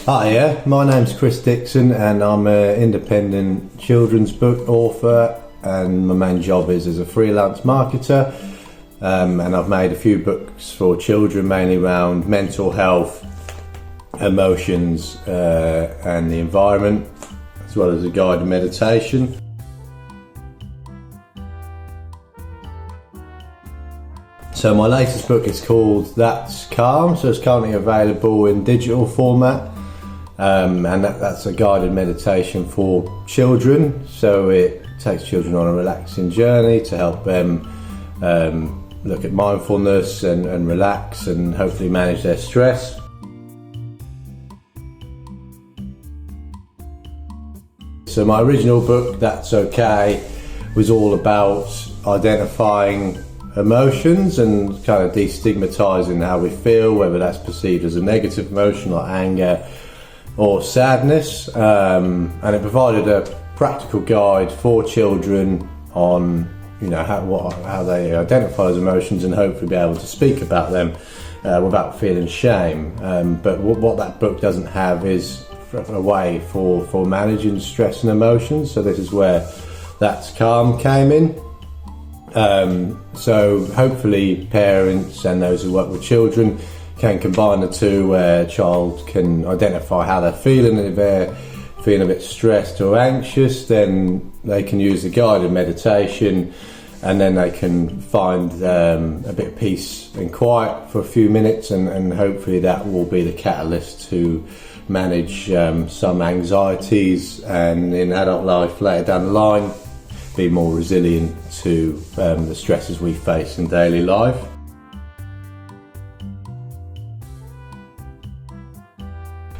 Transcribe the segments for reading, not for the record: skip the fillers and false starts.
Hi, yeah, my name's Chris Dixon and I'm an independent children's book author, and my main job is as a freelance marketer, and I've made a few books for children mainly around mental health, emotions and the environment, as well as a guided meditation. So my latest book is called That's Calm, so it's currently available in digital format. And that's a guided meditation for children, so it takes children on a relaxing journey to help them look at mindfulness and relax and hopefully manage their stress. So my original book, That's Okay, was all about identifying emotions and kind of destigmatizing how we feel, whether that's perceived as a negative emotion like anger or sadness, and it provided a practical guide for children on how they identify those emotions and hopefully be able to speak about them without feeling shame. But what that book doesn't have is a way for managing stress and emotions, so this is where That's Calm came in. So hopefully parents and those who work with children can combine the two, where a child can identify how they're feeling, and if they're feeling a bit stressed or anxious, then they can use the guided meditation, and then they can find a bit of peace and quiet for a few minutes, and hopefully that will be the catalyst to manage some anxieties, and in adult life later down the line be more resilient to the stresses we face in daily life.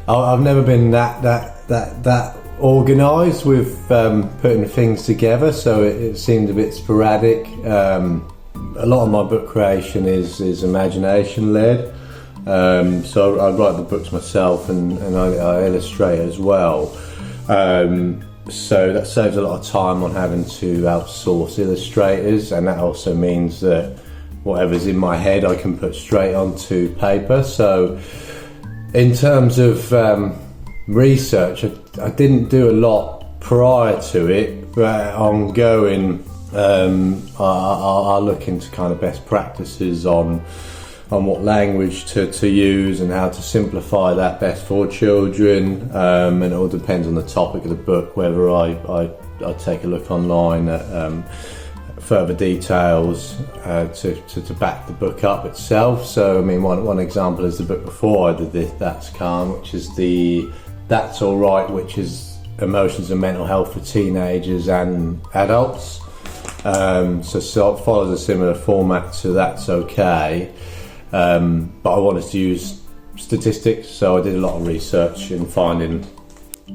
I've never been that organised with putting things together, so it seemed a bit sporadic. A lot of my book creation is imagination led, so I write the books myself and I illustrate as well. So that saves a lot of time on having to outsource illustrators, and that also means that whatever's in my head I can put straight onto paper. So in terms of research, I didn't do a lot prior to it, but ongoing I look into kind of best practices on what language to use and how to simplify that best for children, and it all depends on the topic of the book, whether I take a look online at further details to back the book up itself. So I mean, one example is the book before I did this, That's Calm, which is the That's Alright, which is emotions and mental health for teenagers and adults. So it follows a similar format to That's Okay, but I wanted to use statistics, so I did a lot of research in finding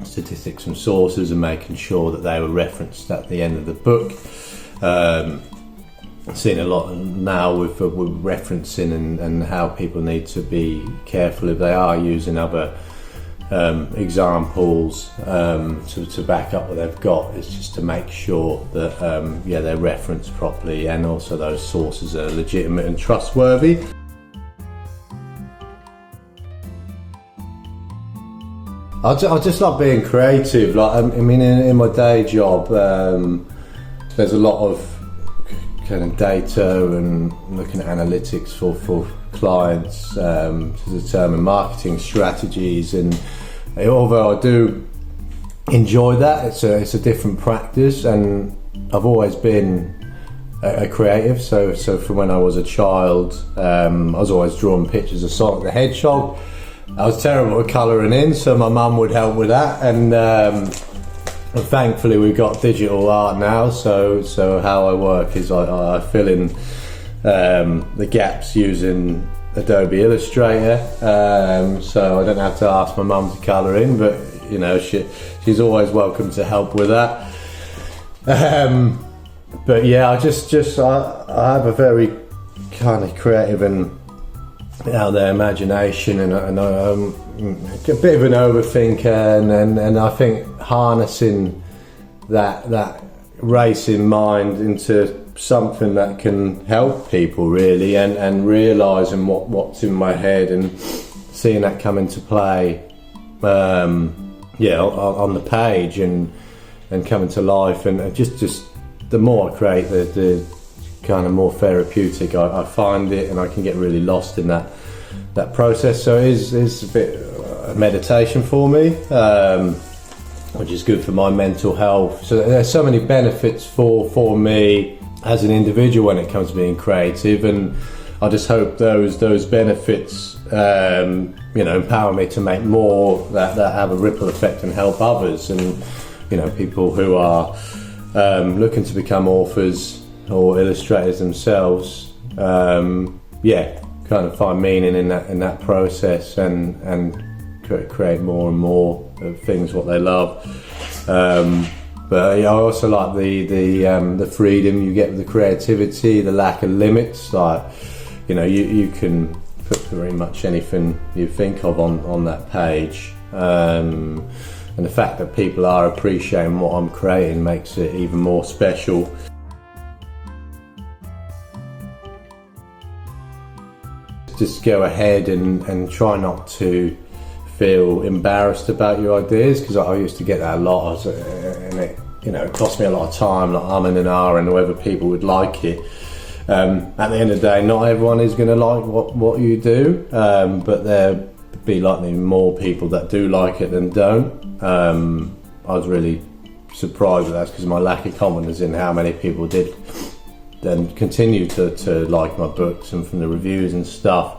statistics from sources and making sure that they were referenced at the end of the book. Seeing a lot now with referencing and how people need to be careful if they are using other examples to back up what they've got. It's just to make sure that they're referenced properly, and also those sources are legitimate and trustworthy. I just love being creative. Like I mean, in my day job, there's a lot of kind of data and looking at analytics for clients to determine marketing strategies, and although I do enjoy that, it's a different practice, and I've always been a creative. So from when I was a child, I was always drawing pictures of Sonic the Hedgehog. I was terrible at colouring in, so my mum would help with that, and thankfully we've got digital art now, so how I work is I fill in the gaps using Adobe Illustrator, so I don't have to ask my mum to colour in, but you know, she's always welcome to help with that. But yeah, I have a very kind of creative and out there imagination, and I'm a bit of an overthinker, and I think harnessing that racing mind into something that can help people really, and realising what's in my head and seeing that come into play on the page and coming to life, and just the more I create, the kind of more therapeutic I find it, and I can get really lost in that process. So it is a bit of meditation for me, which is good for my mental health. So there's so many benefits for me as an individual when it comes to being creative, and I just hope those benefits empower me to make more that have a ripple effect and help others, and people who are looking to become authors or illustrators themselves, kind of find meaning in that process and create more and more of things what they love. But I also like the freedom you get with the creativity, the lack of limits. Like, you can put pretty much anything you think of on that page, and the fact that people are appreciating what I'm creating makes it even more special. Just go ahead and try not to feel embarrassed about your ideas, because I used to get that a lot, and it cost me a lot of time, like umming and ahhing whether people would like it. At the end of the day, not everyone is going to like what you do, but there'll be likely more people that do like it than don't. I was really surprised at that, because my lack of confidence in how many people did then continue to like my books, and from the reviews and stuff,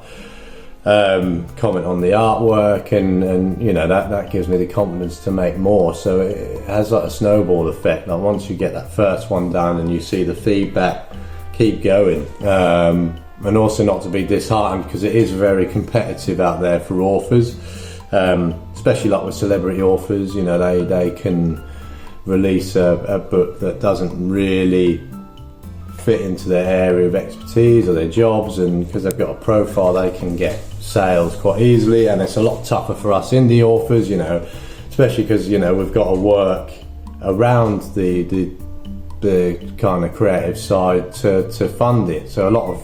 comment on the artwork, and that gives me the confidence to make more. So it has like a snowball effect. Like, once you get that first one done and you see the feedback, keep going, and also not to be disheartened, because it is very competitive out there for authors, especially like with celebrity authors. They can release a book that doesn't really fit into their area of expertise or their jobs, and because they've got a profile, they can get sales quite easily, and it's a lot tougher for us indie authors, especially because we've got to work around the kind of creative side to fund it. So a lot of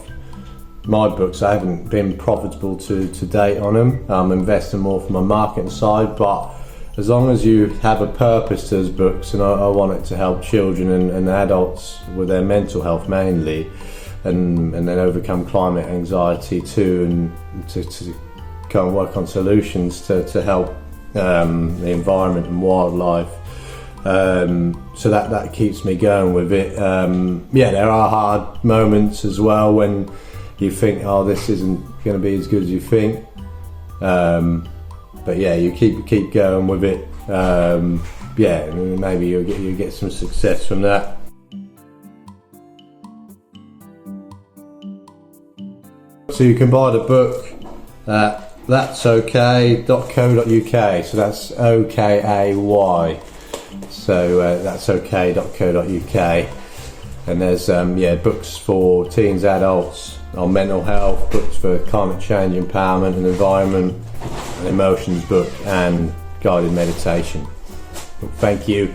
my books, I haven't been profitable to date on them. I'm investing more from my marketing side, but as long as you have a purpose to those books, and I want it to help children and adults with their mental health mainly, and then overcome climate anxiety too, and to kind of work on solutions to help the environment and wildlife. So that keeps me going with it. There are hard moments as well when you think, this isn't going to be as good as you think. But you keep going with it. Maybe you'll get some success from that. So you can buy the book at that'sokay.co.uk. So that's OKAY. So that'sokay.co.uk. And there's books for teens, adults on mental health, books for climate change, empowerment and environment, an emotions book, and guided meditation. Thank you.